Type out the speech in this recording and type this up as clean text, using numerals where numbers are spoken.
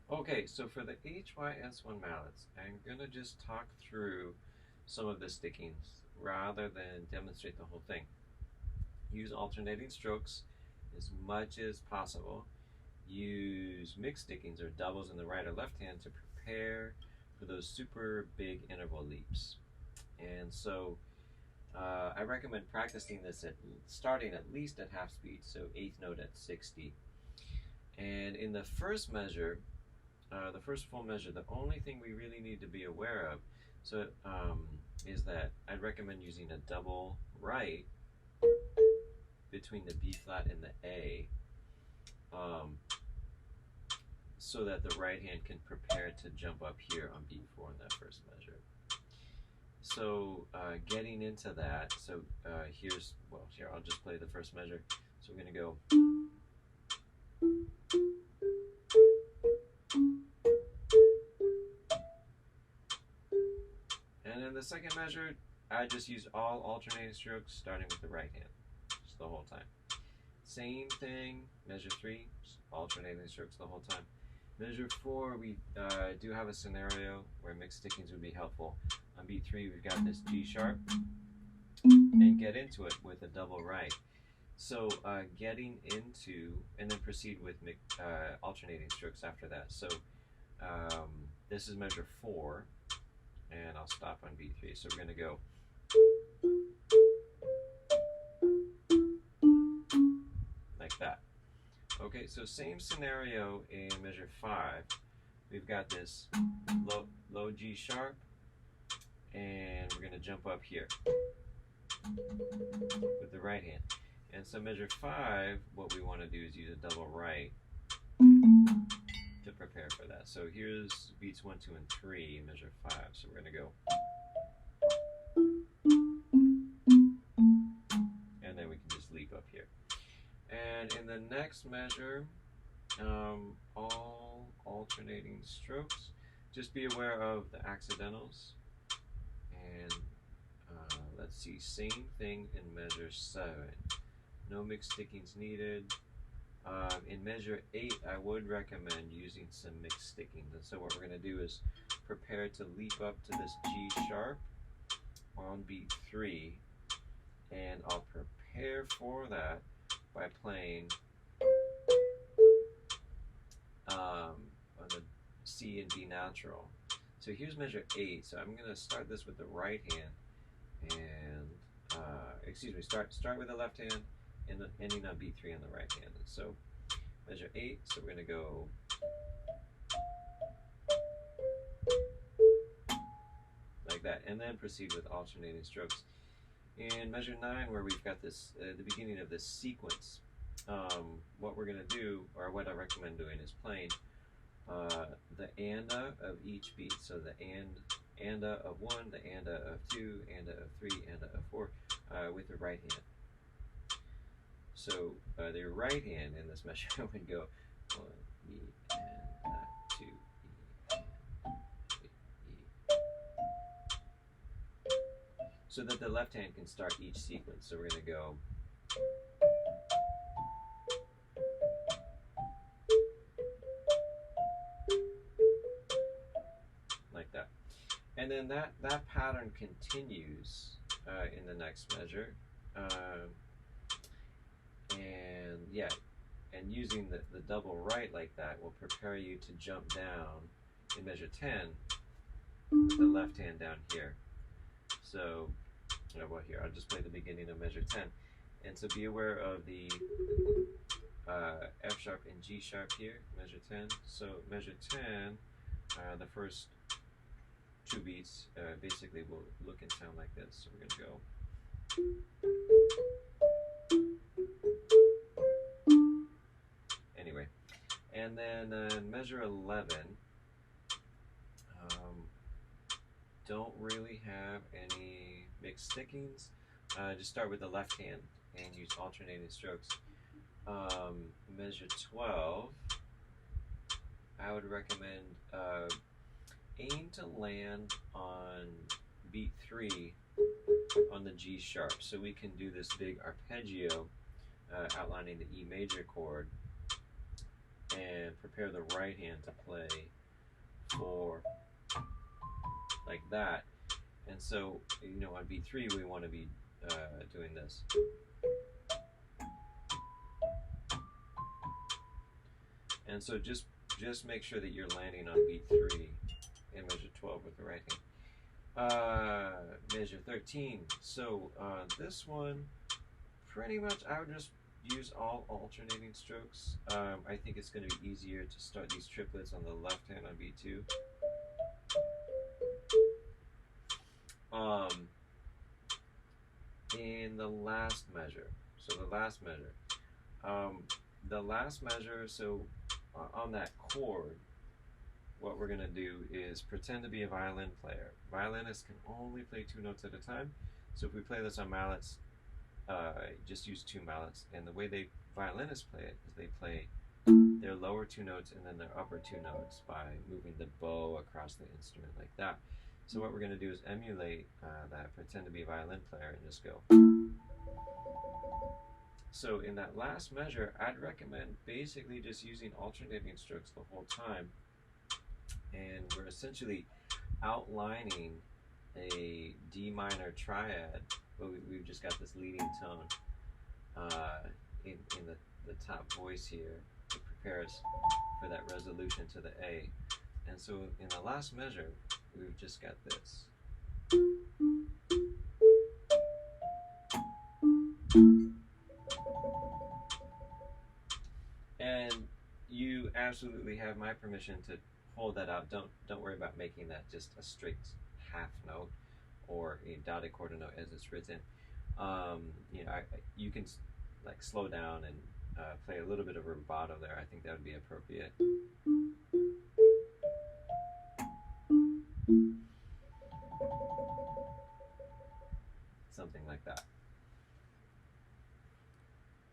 Okay, so for the HYS1 mallets, I'm going to just talk through some of the stickings rather than demonstrate the whole thing. Use alternating strokes as much as possible. Use mixed stickings or doubles in the right or left hand to prepare for those super big interval leaps. And so I recommend practicing this starting at least at half speed, so eighth note at 60. And in the first measure, the first full measure, the only thing we really need to be aware of is that I'd recommend using a double right between the B flat and the A, so that the right hand can prepare to jump up here on B4 in that first measure. So getting into that, so here I'll just play the first measure. So we're going to go. And in the second measure, I just use all alternating strokes starting with the right hand, just the whole time. Same thing, measure 3, alternating strokes the whole time. Measure 4, we do have a scenario where mixed stickings would be helpful. On beat 3, we've got this G sharp, and get into it with a double right. So getting into, and then proceed with alternating strokes after that. So this is measure 4, and I'll stop on beat 3. So we're going to go. Like that. Okay, so same scenario in measure 5. We've got this low G sharp, and we're going to jump up here with the right hand. And so measure 5, what we want to do is use a double right to prepare for that. So here's beats 1, 2, and 3, measure 5. So we're going to go. And then we can just leap up here. And in the next measure, all alternating strokes. Just be aware of the accidentals. And let's see, same thing in measure 7. No mixed stickings needed. In measure 8, I would recommend using some mixed stickings. And so what we're going to do is prepare to leap up to this G sharp on beat 3. And I'll prepare for that by playing on the C and D natural. So here's measure 8. So I'm going to start this with the right hand, and start with the left hand, and ending on B3 on the right hand. And so measure 8. So we're going to go. Like that, and then proceed with alternating strokes. In measure 9, where we've got this, the beginning of this sequence, what we're going to do, or what I recommend doing, is playing the anda of each beat. So the anda of 1, the anda of 2, anda of 3, anda of 4, with the right hand. So the right hand in this measure would go 1, E, and 2, E, and 3, E. So that the left hand can start each sequence. So we're going to go. Like that. And then that pattern continues in the next measure. And using the double right like that will prepare you to jump down in measure 10 with the left hand down here. So, here, I'll just play the beginning of measure 10. And so be aware of the F sharp and G sharp here, measure 10. So measure 10, the first 2 beats basically will look and sound like this. So we're going to go. Anyway, and then measure 11, don't really have any mixed stickings. Just start with the left hand and use alternating strokes. Measure 12, I would recommend aim to land on beat 3 on the G sharp, so we can do this big arpeggio outlining the E major chord. and prepare the right hand to play for like that. And so, you know, on B3 we want to be doing this. And so just make sure that you're landing on B3 in measure 12 with the right hand. Measure 13. So this one, pretty much I would just use all alternating strokes. I think it's going to be easier to start these triplets on the left hand on B2. In the last measure, so on that chord, what we're going to do is pretend to be a violin player. Violinists can only play 2 notes at a time, so if we play this on mallets, just use 2 mallets, and the way violinists play it is they play their lower 2 notes and then their upper 2 notes by moving the bow across the instrument like that. So what we're going to do is emulate that, pretend to be a violin player, and just go. So in that last measure, I'd recommend basically just using alternating strokes the whole time, and we're essentially outlining a D minor triad, but we've just got this leading tone in the top voice here to prepare us for that resolution to the A. And so in the last measure, we've just got this. And you absolutely have my permission to hold that out. Don't worry about making that just a straight half note or a dotted quarter note as it's written. You know, you can like slow down and play a little bit of rubato there. I think that would be appropriate. Something like that.